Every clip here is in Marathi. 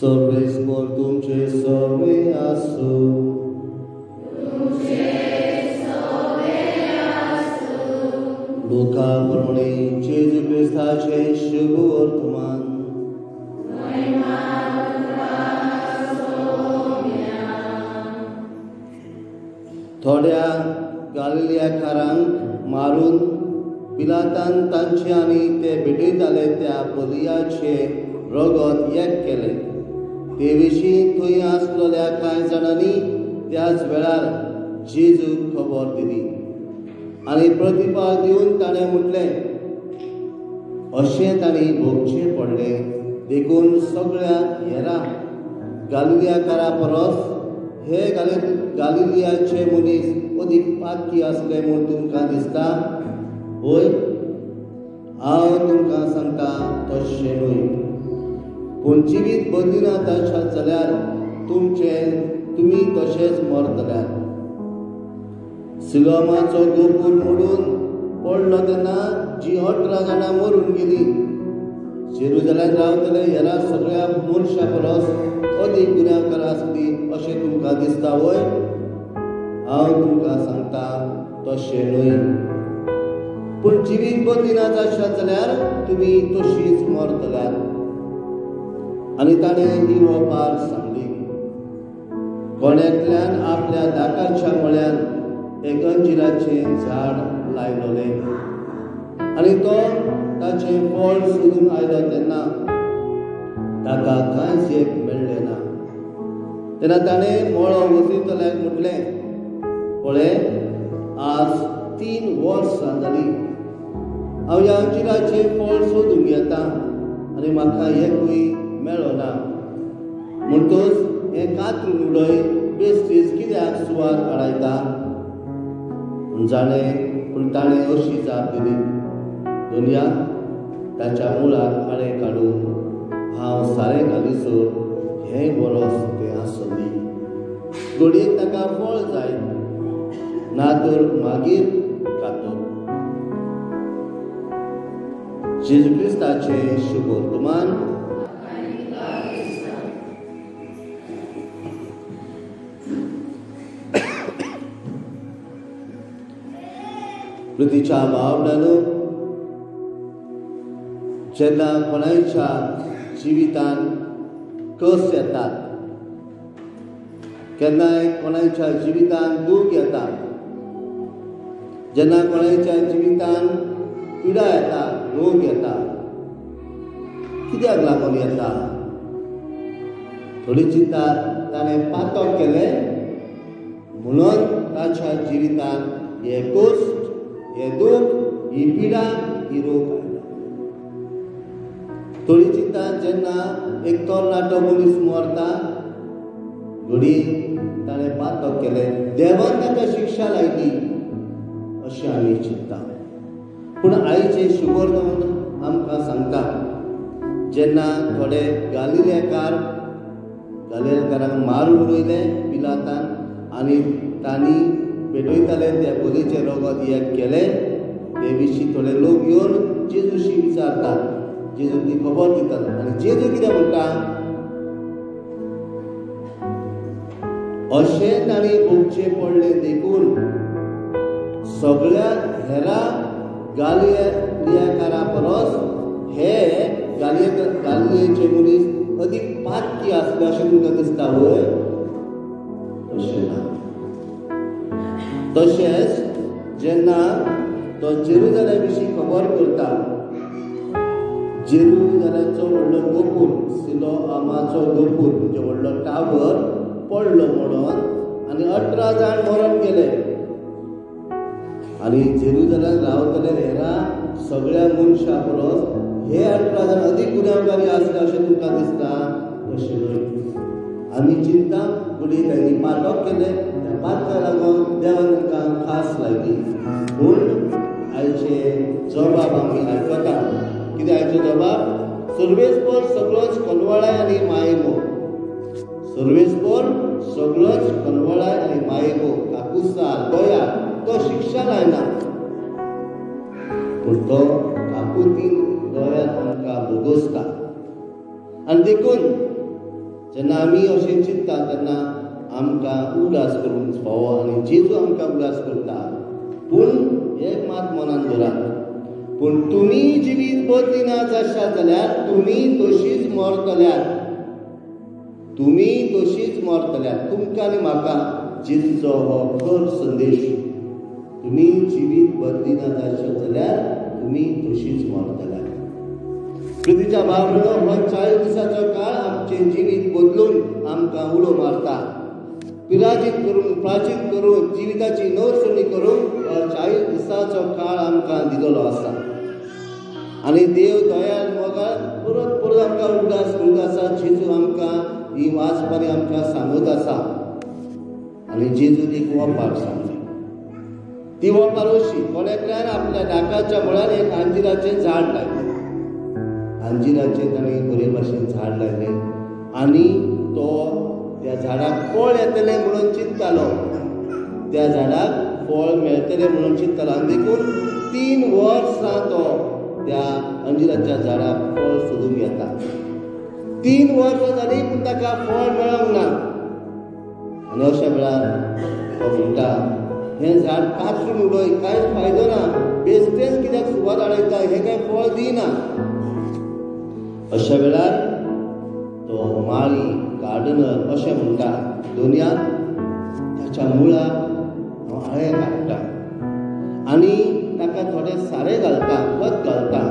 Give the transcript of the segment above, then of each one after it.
सर्वेस्पर तुमचे सवे आसू, लोका प्रमाणे जेजू क्रिस्ताचे शुभ वर्तमान थोड्या गालिलियाकारांक मारून पिलातान तांचे आनी ते भेटयताले त्या बलियाचे रगत एक केले. ते विशीं थंय आसलेल्या कांय जाणांनी त्याच वेळार जेजूक खबर दिली आनी प्रतिपाद दिवन ताणें म्हटलें, अशें तांणी भोगचें पडलें. देखून सगळ्या हेरां गालिलियाकारा परस हे गालिलियाचे मनीस अदीक पातकी असले म्हूण तुमकां दिसता? होय, हांव तुमकां सांगता तशें न्हय. पूण जिवीत बदलिनात आसत जाल्यार तुमी तशेंच मरतल्यात. सिलोमाचो गोपूर मोडून पडलो तेन्ना जी 18 जाणां मरून गेली. जेरुसलेमांत रावतले हेरा सगळ्या मनशां परस अदीक गुन्यांवकार आसली अशें तुमकां दिसता? वय, हांव तुमकां सांगता तशें न्हय. पूण जिवीत बदलिनात आसत जाल्यार तुमी तशींच मरतल्यात. आनी ताणें ही ओपार सांगली. कोण्यातल्यान आपल्या दाकाच्या मळ्यान एक अंजिराचें झाड लायलोलें आनी तो ताचें फळ सोदूंक आयलो तेन्ना ताका कांयच एक मेळ्ळें ना. तेन्ना ताणें मळो वसयतल्याक म्हटलें, पळय, आज 3 वर्सां जालीं हांव ह्या अंजिराचें फळ सोदूंक येता आनी म्हाका एकूय मेळ्ळो ना. म्हणटच हें कातरून उडय, बेश्टीच कित्याक सुवात हाडायता? पूण ताणें अशी जाप दिली, दुनिया ताच्या मुळाक आळे काडून हांव सारें घालीसर हें बरोस तें आसली. घडयेक ताका फळ जाय ना तर मागीर कातर. जेजू क्रिस्ताचें शुभ वर्तमान. पृथ्वीच्या भावंडांनो, जेन्ना कोणाच्या जिवितान कस येतात, केन्नाय कोणाच्या जिवितान दूख येता, जेन्ना कोणाच्या जिवितान पिडा येता, रोग येता, कित्याक लागून येता? थोडी चिंतात ताणें पातक केलें म्हणून ताच्या जिवितान हे कश्ट, हे दूख, ही पिडा, ही रोग आयला. थोडी चिंतात जेन्ना एक तरणाटो मनीस मरता, घडी ताणें पातक केलें, देवान ताका शिक्षा लायली अशें आमी चिंतता. पूण आयचे शुभ वर्तमान आमकां सांगता, जेन्ना थोडे गालिलियाकारांक मारून उडयले पिलातान आनी तांणी पेटयताले त्या बलीचें रगत एक केलें, ते विशीं थोडे लोक येवन जेजूशी विचारतात, जेजूक ती खबर दितात. आनी जेजू कितें म्हणटा? अशें तांणी भोगचें पडलें देखून सगळ्या हेरा गालिलियाकारा परस हे गालिलियाचे मनीस अदीक पातकी आसले अशें तुमकां दिसता? वय, तशें ना. तशेंच जेन्ना तो जेरुसलेमा विशीं खबर करता, जेरुसलेमाचो व्हडलो गोपूर, सिलोआमाचो गोपूर म्हणजे व्हडलो टावर पडलो म्हणून आनी 18 जाण मरून गेले. आनी जेरुसलेमांत रावतले हेरा सगळ्या मनशां परस हे 18 जाण अदीक गुन्यांवकारी आसले अशें तुमकां दिसता? तशें न्हय. आमी चिंता घडी तांणी पातक केलें, त्या पातका लागून देवान तांकां खास लायली. पूण आयचे जबाब आमी आयकता. कितें आयचो जबाब? सर्वेस्पर सगळोच कनवळाय आनी मायेमोग. सर्वेस्पर सगळोच कनवळाय आनी मायेमोग, काकुसार, दया, तो शिक्षा लायना. पूण तो काकुतीन दोळ्यांत आमकां भोगसता. आनी देखून जेन्ना आमी अशें चिंतता तेन्ना आमकां उदास करून फावो आनी जेजू आमकां उदास करता. पूण एक मात मनान दवरात, पूण तुमी जिवीत बदलिनात आसात जाल्यार तुमी तशींच मरतल्यात. तुमी तशींच मरतल्यात. तुमकां आनी म्हाका जेजूचो हो खर संदेश. तुमी जिवीत बदलिनात आसत जाल्यार तुमी तशींच मरतल्यात. प्रितीच्या भावनो, हो 40 दिसाचो काळ आमचें जिवीत बदलून आमकां उलो मारता. प्राचीत करून जिविताची नवसणी करून 40 दिसाचो काळ आमकां दिलेलो आसा. आनी देव दयाल मोगाळ परत परत आमकां उदास करीत आसा. जेजू आमकां ही वाचपारी आमकां सांगत आसा. आनी जेजून एक वपार सांगलें. ती वपार अशी, कोणेकल्यान आपल्या नाकाच्या मुळार एक अंजिराचें झाड लायलें. अंजिराचें ताणें बरे भाशेन झाड लायलें आनी तो त्या झाडाक फळ येतलें म्हणून चिंततालो. त्या झाडाक फळ मेळटलें म्हणून चिंततालो. आनी देखून 3 वर्सां तो त्या अंजिराच्या झाडाक फळ सोदूंक येता. 3 वर्सां जालीं पूण ताका फळ मेळोंक ना. आनी अशा वेळार तो म्हणटा, हें झाड कातरून उडय, कांयच फायदो ना. बेश्टेच कित्याक सुवात आडयता, हें कांय फळ दिना. अशा वेळार तो माळी गार्डनर अशें म्हणटा, दोनया ताच्या मुळाक हांव आळे काडटा आनी ताका थोडें सारें घालता, खत घालता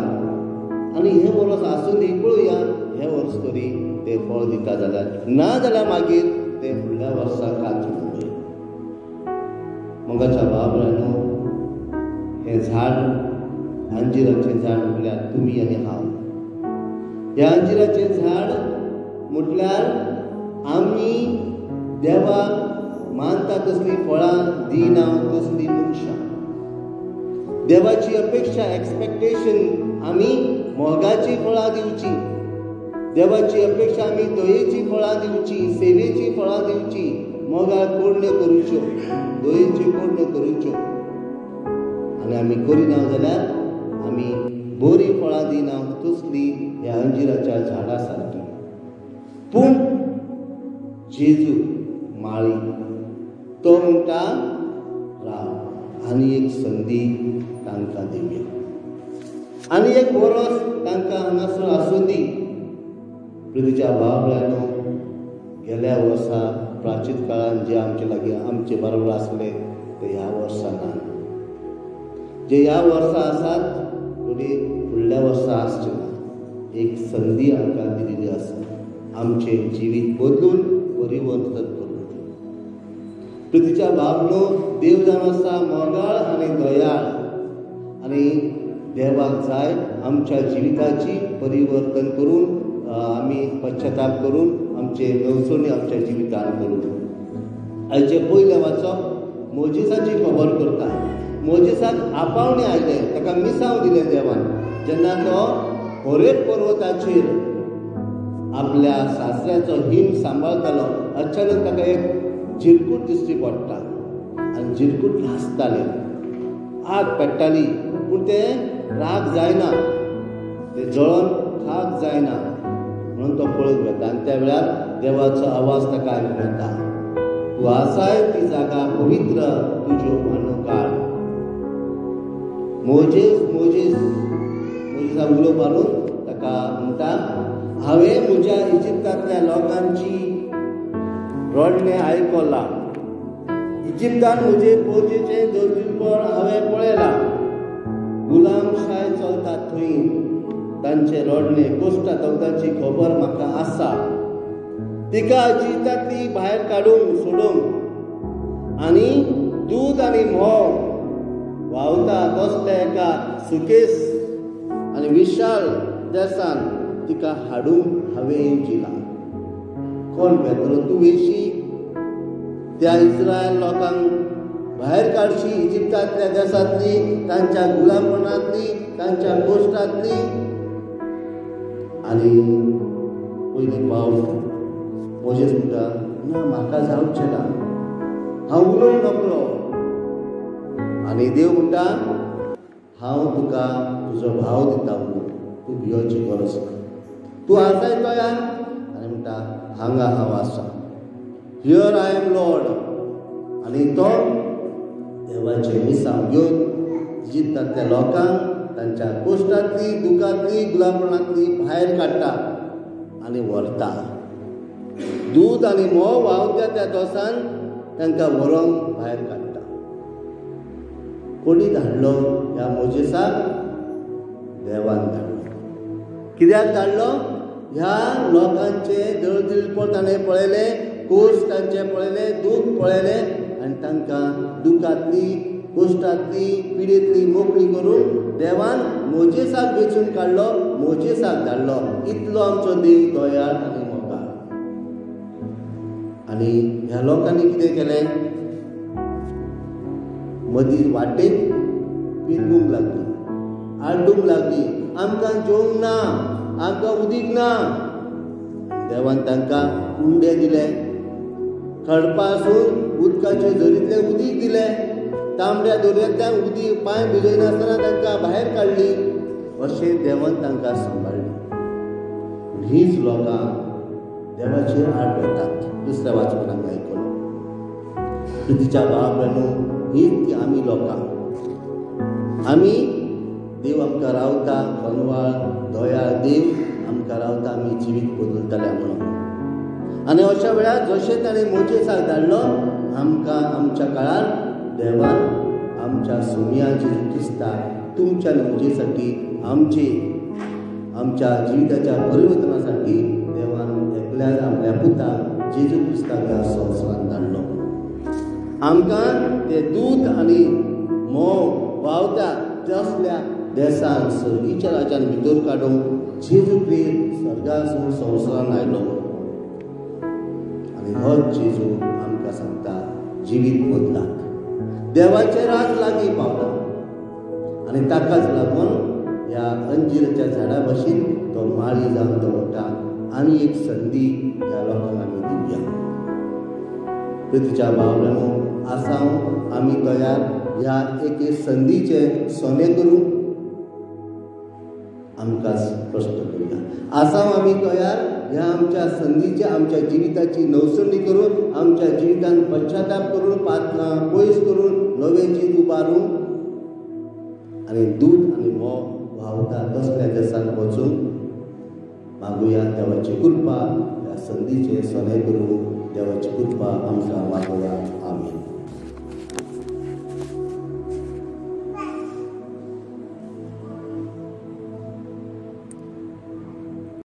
आनी हे वर्स आसून दी, पळोवया हे वर्स तरी तें फळ दिता जाल्यार. ना जाल्यार मागीर तें फुडल्या वर्सा कातरून उडय. मोगाच्या बाबरानो, हें झाड अंजिराचें झाड म्हटल्यार तुमी आनी हांव. हें अंजिराचें झाड म्हटल्यार आमी देवाक मानता तसलीं फळां दिना तसलीं मनशां. देवाची अपेक्षा, एक्सपेक्टेशन आमी मोगाची फळां दिवची. देवाची अपेक्षा आमी दयेची फळां दिवची, सेवेची फळां दिवची, मोगाळ कोडण्यो करूच्यो, दयेच्यो कोडण्यो करूच्यो. आनी आमी करिना जाल्यार आमी बरीं फळां दिना तसलीं ह्या अंजिराच्या झाडा सारकी. पूण जेजू माळी तो म्हणटा, राव आनी एक संदी तांकां दिवया, आनी एक वर्स तांकां हांगासर आसूं दी. प्रितीच्या भाव-भयणो, गेल्या वर्सा प्राचीन काळान जे आमचे लागीं आमचे बरोबर आसले ते ह्या वर्सा ना. जे ह्या वर्सा आसात थोडी फुडल्या वर्सा आसचे ना. एक संदी आमकां दिलेली आसा आमचें जिवीत बदलून परिवर्तन करून. प्रितीच्या भावनो, देव जावन आसा मोगाळ आनी दयाळ. आनी देवाक जाय आमच्या जिविताची परिवर्तन करून, आमी पश्चाताप करून आमचे नवसणी आमच्या जिवितान करून. आयचे पयले वाचप मोजेसाची खबर करता. मोजेसाक आपावणे आयले, ताका मिसांव दिलें देवान. जेन्ना तो होरेब पर्वताचेर आपल्या सासऱ्याचो हिम सांबाळतालो, अचानक ताका एक झिरकूट दिश्टी पडटा आनी झिरकूट नाचतालें, आग पेट्टाली, पूण तें राग जायना, तें जळोन खाक जायना म्हणून तो पळोवंक वेता. आनी त्या वेळार देवाचो आवाज ताका आयकूंक येता, तूं आसाय ती जागा पवित्र, तुज्यो मानो काड. मोजेसा उलो मारून ताका म्हणटा, हांवें म्हज्या इजिप्तांतल्या लोकांची रडणें आयकलां. इजिप्तान म्हजे पोजेचें दर्जुपण हांवें पळयलां. गुलामशाय चलतात थंय, तांचे रडणें कश्ट तांची खबर म्हाका आसा. तिका इजिप्तांतली भायर काडूंक सोडूंक आनी दूद आनी म्होंव व्हांवता तसले एका सुकेस आनी विशाल देसान तिका हाडूंक हांवें येवजिलां. कोण वेतलो तूं येशी त्या इस्रायल लोकांक भायर काडशी इजिप्तांतल्या देशांतली, तांच्या गुलामपणांतली, तांच्या कोश्टांतली. आनी पयली पावट मोजेस म्हणटा, ना म्हाका जावचें ना, हांव उलोवंक नकळो. आनी देव म्हणटा, हांव तुका तुजो भाव दिता, तूं भियोची गरज ना, तूं आसाय गोंयान. आनी म्हणटा, हांगा हांव आसा, हियर आय एम लॉर्ड. आनी तो देवाचे मिसांव घेवन इजिप्तांतल्या लोकांक तांच्या कोश्टांतली, दुखांतली, गुलामपणांतली भायर काडटा आनी व्हरता. दूद आनी मोव व्हांवता त्या दोसान तांकां व्हरोन भायर काडटा. कोणी धाडलो ह्या मोजेसाक? देवान धाडलो. कित्याक धाडलो? ह्या लोकांचे दळदिळपण ताणें पळयलें, कोश्ट तांचे पळयले, दूख पळयलें आनी तांकां दुखांतली, कोश्टांतली, पिडेंतली मोकळी करून देवान मोजेसाक वेचून काडलो, मोजेसाक धाडलो. इतलो आमचो देव दयाळ आनी मोगाळ. आनी ह्या लोकांनी कितें केलें? मदीं वाटेक पिरगूंक लागली, आड्डूंक लागली, आमकां जेवंक ना, आमकां उदीक ना. देवान तांकां उंडे दिले, खडपासून उदकाचे झरींतलें उदीक दिलें, तांबड्या दर्यांतल्यान उदीक पांय भिजयनासतना तांकां भायर काडली. अशें देवान तांकां सांबाळ्ळी. हीच लोकां देवाचेर आड येतात. दुसऱ्या वाचपणाक आयकलो. प्रितीच्या भाव भयणो, हीच ती आमी लोकां. आमी देव आमकां रावता, खनवाळ दयाळ देव आमकां रावता, आमी जिवीत बदलतले म्हणून. आनी अशा वेळार जशें ताणें मोजेसाक धाडलो, आमकां आमच्या काळार देवान आमच्या सुमया जेजू क्रिस्ताक तुमच्या म्हजेसाठी आमच्या जिविताच्या परिवर्तनासाठी देवान एकल्या आपल्या पुताक जेजू क्रिस्ताक ह्या संवसारांत धाडलो. आमकां ते दूद आनी मोव व्हांवता तसल्या देसान सर्गीच्या राज्यान भितर काडूंक जेजू क्रिस्त स्वर्गासून संवसारांत आयलो. आनी होच जेजू आमकां सांगता, जिवीत बदलात. देवाचे राज लागीं पावला. आनी ताकाच लागून ह्या अंजीराच्या झाडा भाशेन तो माळी जावन तो म्हणटा, आनी एक संदी ह्या लोकांक आमी दिवया. प्रितीच्या भाव भयणो, आसांव आमी तयार ह्या एक संदीचे सोने करूं? आमकांच प्रश्न करूया. आसांव आमी तयार ह्या आमच्या संदीचे, आमच्या जिविताची नवसणी करून, आमच्या जिवितान पश्चाताप करून, पयस करून नवें जीव उबारूं आनी दूध आनी मोव व्हांवता तसल्या देसान वचूंक मागुया देवाची कृपा ह्या संदीचे सोने करूं. देवाची कृपा आमकां मागुया. आमीन.